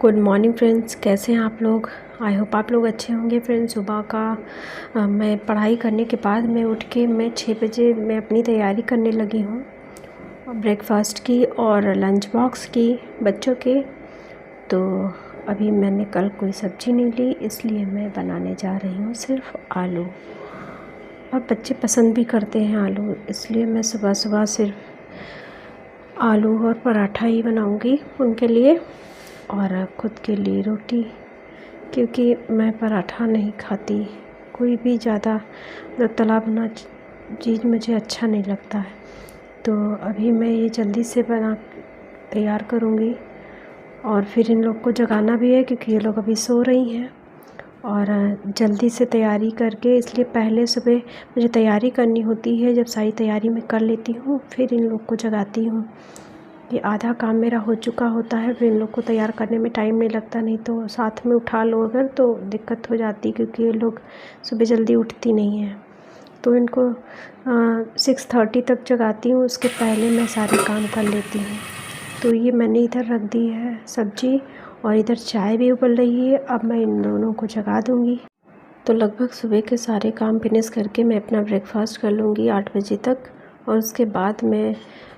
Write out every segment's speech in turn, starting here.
Good morning friends, कैसे हैं आप लोग। आई होप आप लोग अच्छे होंगे। फ्रेंड्स, सुबह का मैं पढ़ाई करने के बाद मैं उठ के 6 बजे मैं अपनी तैयारी करने लगी हूँ ब्रेकफास्ट की और लंच बॉक्स की बच्चों के। तो अभी मैंने कल कोई सब्ज़ी नहीं ली, इसलिए मैं बनाने जा रही हूँ सिर्फ आलू। और बच्चे पसंद भी करते हैं आलू, इसलिए मैं सुबह सुबह सिर्फ आलू और पराठा ही बनाऊँगी उनके लिए और ख़ुद के लिए रोटी, क्योंकि मैं पराठा नहीं खाती। कोई भी ज़्यादा तला भुना चीज़ मुझे अच्छा नहीं लगता है। तो अभी मैं ये जल्दी से बना तैयार करूँगी और फिर इन लोग को जगाना भी है, क्योंकि ये लोग अभी सो रही हैं। और जल्दी से तैयारी करके, इसलिए पहले सुबह मुझे तैयारी करनी होती है। जब सारी तैयारी मैं कर लेती हूँ फिर इन लोग को जगाती हूँ। ये आधा काम मेरा हो चुका होता है, फिर इन लोग को तैयार करने में टाइम नहीं लगता। नहीं तो साथ में उठा लो अगर तो दिक्कत हो जाती, क्योंकि ये लोग सुबह जल्दी उठती नहीं हैं। तो इनको 6:30 तक जगाती हूँ, उसके पहले मैं सारे काम कर लेती हूँ। तो ये मैंने इधर रख दी है सब्ज़ी और इधर चाय भी उबल रही है। अब मैं इन दोनों को जगा दूँगी। तो लगभग सुबह के सारे काम फिनिश करके मैं अपना ब्रेकफास्ट कर लूँगी 8 बजे तक, और उसके बाद मैं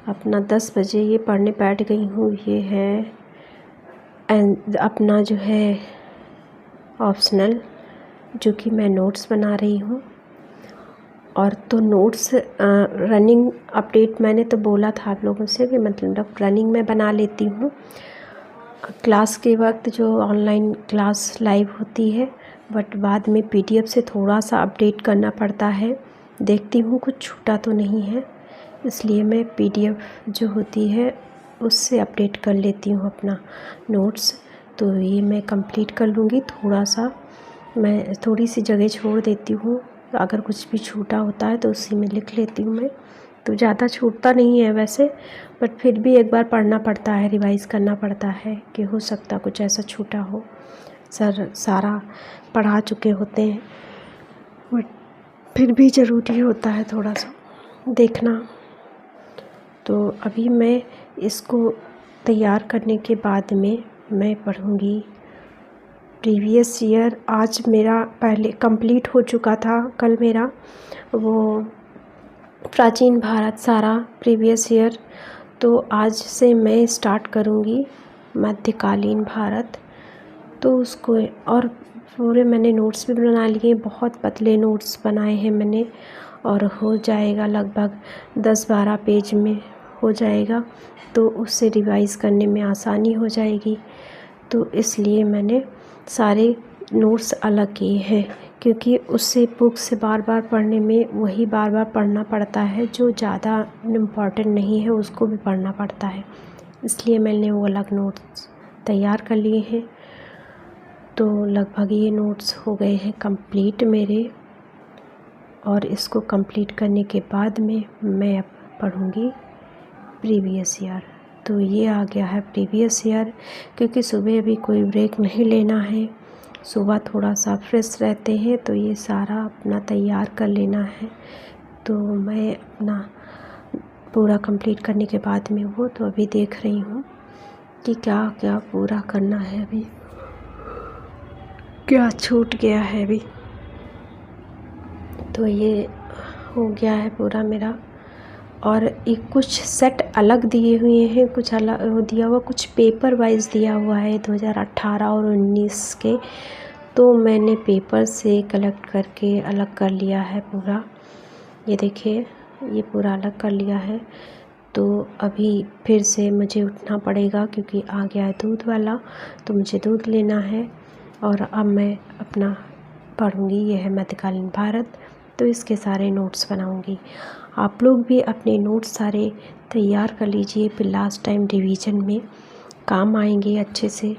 अपना 10 बजे ये पढ़ने बैठ गई हूँ। ये है अपना जो है ऑप्शनल, जो कि मैं नोट्स बना रही हूँ। और तो नोट्स रनिंग अपडेट मैंने तो बोला था आप लोगों से कि मतलब रनिंग में बना लेती हूँ क्लास के वक्त, जो ऑनलाइन क्लास लाइव होती है। बट बाद में PDF से थोड़ा सा अपडेट करना पड़ता है। देखती हूँ कुछ छूटा तो नहीं है, इसलिए मैं PDF जो होती है उससे अपडेट कर लेती हूँ अपना नोट्स। तो ये मैं कंप्लीट कर लूँगी। थोड़ा सा मैं थोड़ी सी जगह छोड़ देती हूँ, अगर कुछ भी छूटा होता है तो उसी में लिख लेती हूँ मैं। तो ज़्यादा छूटता नहीं है वैसे, बट फिर भी एक बार पढ़ना पड़ता है, रिवाइज़ करना पड़ता है कि हो सकता कुछ ऐसा छूटा हो। सर सारा पढ़ा चुके होते हैं, बट फिर भी ज़रूरी होता है थोड़ा सा देखना। तो अभी मैं इसको तैयार करने के बाद में मैं पढ़ूँगी प्रीवियस ईयर। आज मेरा पहले कंप्लीट हो चुका था, कल मेरा वो प्राचीन भारत सारा प्रीवियस ईयर। तो आज से मैं स्टार्ट करूँगी मध्यकालीन भारत। तो उसको और पूरे मैंने नोट्स भी बना लिए, बहुत पतले नोट्स बनाए हैं मैंने, और हो जाएगा लगभग 10-12 पेज में हो जाएगा। तो उससे रिवाइज़ करने में आसानी हो जाएगी। तो इसलिए मैंने सारे नोट्स अलग किए हैं, क्योंकि उससे बुक से बार बार पढ़ने में वही बार बार पढ़ना पड़ता है, जो ज़्यादा इम्पॉर्टेंट नहीं है उसको भी पढ़ना पड़ता है। इसलिए मैंने वो अलग नोट्स तैयार कर लिए हैं। तो लगभग ये नोट्स हो गए हैं कंप्लीट मेरे, और इसको कंप्लीट करने के बाद में मैं अब पढ़ूँगी प्रीवियस ईयर। तो ये आ गया है प्रीवियस ईयर, क्योंकि सुबह अभी कोई ब्रेक नहीं लेना है, सुबह थोड़ा सा फ्रेश रहते हैं, तो ये सारा अपना तैयार कर लेना है। तो मैं अपना पूरा कंप्लीट करने के बाद में वो तो अभी देख रही हूँ कि क्या क्या पूरा करना है, अभी क्या छूट गया है अभी। तो ये हो गया है पूरा मेरा। और एक कुछ सेट अलग दिए हुए हैं, कुछ अलग दिया हुआ, कुछ पेपर वाइज दिया हुआ है 2018 और 19 के। तो मैंने पेपर से कलेक्ट करके अलग कर लिया है पूरा। ये देखिए, ये पूरा अलग कर लिया है। तो अभी फिर से मुझे उठना पड़ेगा, क्योंकि आ गया है दूध वाला, तो मुझे दूध लेना है। और अब मैं अपना पढ़ूँगी, ये है मध्यकालीन भारत। तो इसके सारे नोट्स बनाऊँगी। आप लोग भी अपने नोट्स सारे तैयार कर लीजिए, फिर लास्ट टाइम रिवीजन में काम आएंगे अच्छे से,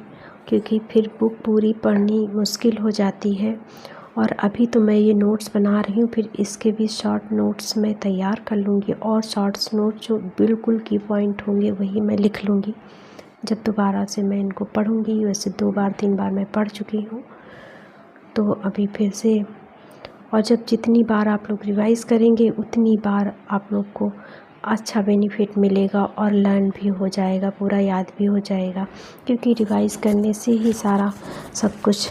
क्योंकि फिर बुक पूरी पढ़नी मुश्किल हो जाती है। और अभी तो मैं ये नोट्स बना रही हूँ, फिर इसके भी शॉर्ट नोट्स मैं तैयार कर लूँगी, और शॉर्ट्स नोट्स जो बिल्कुल की पॉइंट होंगे वही मैं लिख लूँगी जब दोबारा से मैं इनको पढ़ूँगी। वैसे 2 बार 3 बार मैं पढ़ चुकी हूँ, तो अभी फिर से। और जब जितनी बार आप लोग रिवाइज़ करेंगे उतनी बार आप लोग को अच्छा बेनिफिट मिलेगा और लर्न भी हो जाएगा, पूरा याद भी हो जाएगा, क्योंकि रिवाइज़ करने से ही सारा सब कुछ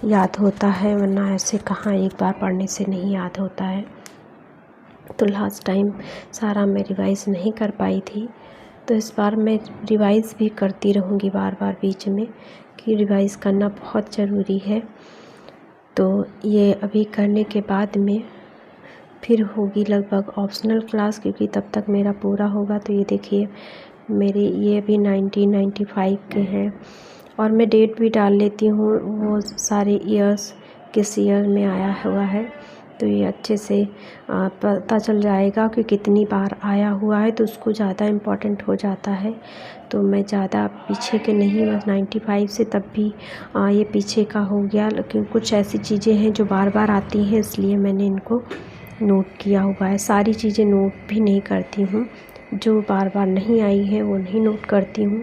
याद होता है, वरना ऐसे कहाँ एक बार पढ़ने से नहीं याद होता है। तो लास्ट टाइम सारा मैं रिवाइज़ नहीं कर पाई थी, तो इस बार मैं रिवाइज़ भी करती रहूँगी बार बार बीच में, कि रिवाइज़ करना बहुत ज़रूरी है। तो ये अभी करने के बाद में फिर होगी लगभग ऑप्शनल क्लास, क्योंकि तब तक मेरा पूरा होगा। तो ये देखिए मेरे ये अभी 1995 के हैं, और मैं डेट भी डाल लेती हूँ, वो सारे ईयर्स किस ईयर में आया हुआ है, तो ये अच्छे से पता चल जाएगा कि कितनी बार आया हुआ है, तो उसको ज़्यादा इम्पोर्टेंट हो जाता है। तो मैं ज़्यादा पीछे के नहीं, बस 95 से तब भी ये पीछे का हो गया, लेकिन कुछ ऐसी चीज़ें हैं जो बार बार आती हैं, इसलिए मैंने इनको नोट किया हुआ है। सारी चीज़ें नोट भी नहीं करती हूँ, जो बार बार नहीं आई है वो नहीं नोट करती हूँ,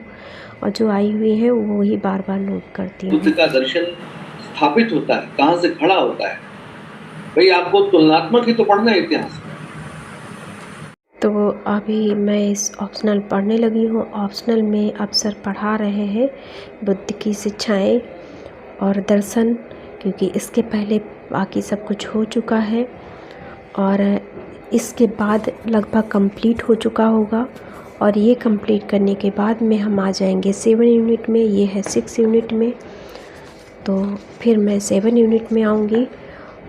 और जो आई हुई है वो ही बार बार नोट करती हूँ। बुद्ध का दर्शन स्थापित होता है, कहाँ से खड़ा होता है। भाई आपको तुलनात्मक ही तो पढ़ना है इतिहास। तो अभी मैं इस ऑप्शनल पढ़ने लगी हूँ। ऑप्शनल में अब सर पढ़ा रहे हैं बुद्ध की शिक्षाएं और दर्शन, क्योंकि इसके पहले बाकी सब कुछ हो चुका है, और इसके बाद लगभग कंप्लीट हो चुका होगा, और ये कंप्लीट करने के बाद में हम आ जाएंगे 7 यूनिट में। ये है 6 यूनिट में, तो फिर मैं 7 यूनिट में आऊँगी,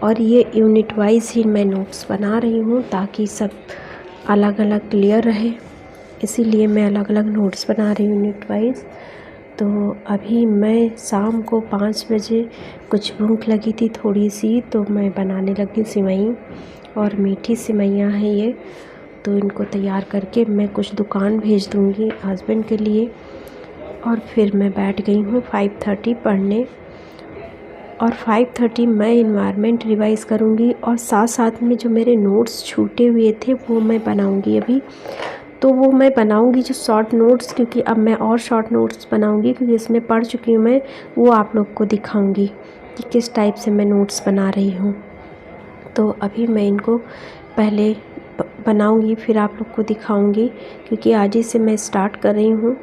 और ये यूनिट वाइज ही मैं नोट्स बना रही हूँ, ताकि सब अलग अलग क्लियर रहे, इसीलिए मैं अलग अलग नोट्स बना रही हूँ यूनिट वाइज। तो अभी मैं शाम को 5 बजे कुछ भूख लगी थी थोड़ी सी, तो मैं बनाने लगी सिवई, और मीठी सिवैयाँ हैं ये, तो इनको तैयार करके मैं कुछ दुकान भेज दूँगी हस्बैंड के लिए। और फिर मैं बैठ गई हूँ 5:30 पढ़ने, और 5:30 मैं इन्वायरमेंट रिवाइज़ करूँगी, और साथ साथ में जो मेरे नोट्स छूटे हुए थे वो मैं बनाऊँगी अभी। तो वो मैं बनाऊँगी जो शॉर्ट नोट्स, क्योंकि अब मैं और शॉर्ट नोट्स बनाऊँगी, क्योंकि इसमें पढ़ चुकी हूँ मैं, वो आप लोग को दिखाऊँगी कि किस टाइप से मैं नोट्स बना रही हूँ। तो अभी मैं इनको पहले बनाऊँगी, फिर आप लोग को दिखाऊँगी, क्योंकि आज ही से मैं स्टार्ट कर रही हूँ।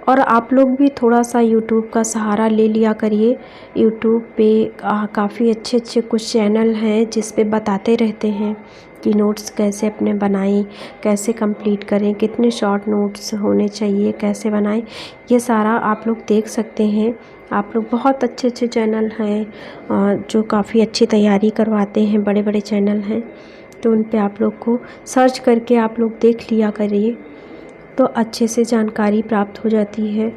और आप लोग भी थोड़ा सा यूट्यूब का सहारा ले लिया करिए। यूट्यूब पे काफ़ी अच्छे अच्छे कुछ चैनल हैं जिस पे बताते रहते हैं कि नोट्स कैसे अपने बनाएं, कैसे कंप्लीट करें, कितने शॉर्ट नोट्स होने चाहिए, कैसे बनाएं, ये सारा आप लोग देख सकते हैं। आप लोग बहुत अच्छे अच्छे चैनल हैं जो काफ़ी अच्छी तैयारी करवाते हैं, बड़े बड़े चैनल हैं, तो उन पे आप लोग को सर्च करके आप लोग देख लिया करिए, तो अच्छे से जानकारी प्राप्त हो जाती है,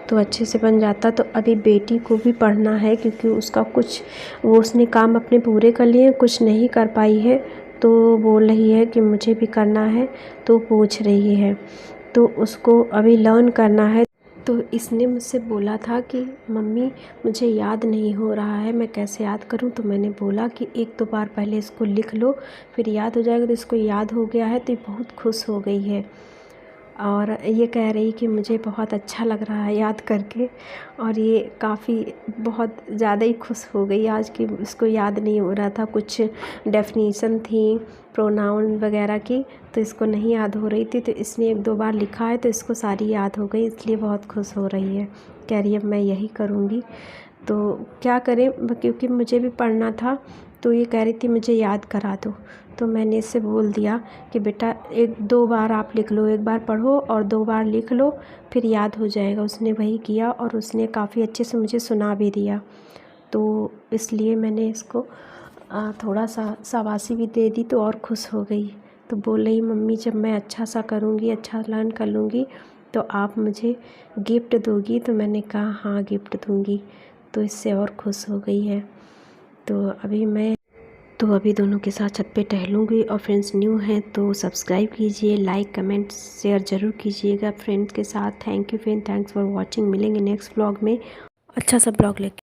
तो अच्छे से बन जाता। तो अभी बेटी को भी पढ़ना है, क्योंकि उसका कुछ वो उसने काम अपने पूरे कर लिए, कुछ नहीं कर पाई है, तो बोल रही है कि मुझे भी करना है, तो पूछ रही है, तो उसको अभी लर्न करना है। तो इसने मुझसे बोला था कि मम्मी मुझे याद नहीं हो रहा है, मैं कैसे याद करूं। तो मैंने बोला कि 1-2 बार पहले इसको लिख लो, फिर याद हो जाएगा। तो इसको याद हो गया है, तो ये बहुत खुश हो गई है, और ये कह रही कि मुझे बहुत अच्छा लग रहा है याद करके, और ये काफ़ी बहुत ज़्यादा ही खुश हो गई आज कि इसको याद नहीं हो रहा था। कुछ डेफिनेशन थी प्रोनाउन वगैरह की, तो इसको नहीं याद हो रही थी, तो इसने 1-2 बार लिखा है, तो इसको सारी याद हो गई, इसलिए बहुत खुश हो रही है। कह रही है मैं यही करूँगी। तो क्या करें, क्योंकि मुझे भी पढ़ना था, तो ये कह रही थी मुझे याद करा दो। तो मैंने इससे बोल दिया कि बेटा 1-2 बार आप लिख लो, 1 बार पढ़ो और 2 बार लिख लो, फिर याद हो जाएगा। उसने वही किया, और उसने काफ़ी अच्छे से मुझे सुना भी दिया, तो इसलिए मैंने इसको थोड़ा सा शाबाशी भी दे दी, तो और खुश हो गई। तो बोल रही मम्मी जब मैं अच्छा सा करूँगी, अच्छा लर्न कर लूँगी, तो आप मुझे गिफ्ट दोगी। तो मैंने कहा हाँ गिफ्ट दूँगी, तो इससे और खुश हो गई है। तो अभी दोनों के साथ छत पे टहलूँगी। और फ्रेंड्स न्यू हैं तो सब्सक्राइब कीजिए, लाइक कमेंट शेयर ज़रूर कीजिएगा फ्रेंड्स के साथ। Thank you friend, thanks for watching. मिलेंगे नेक्स्ट ब्लॉग में अच्छा सा ब्लॉग लेके।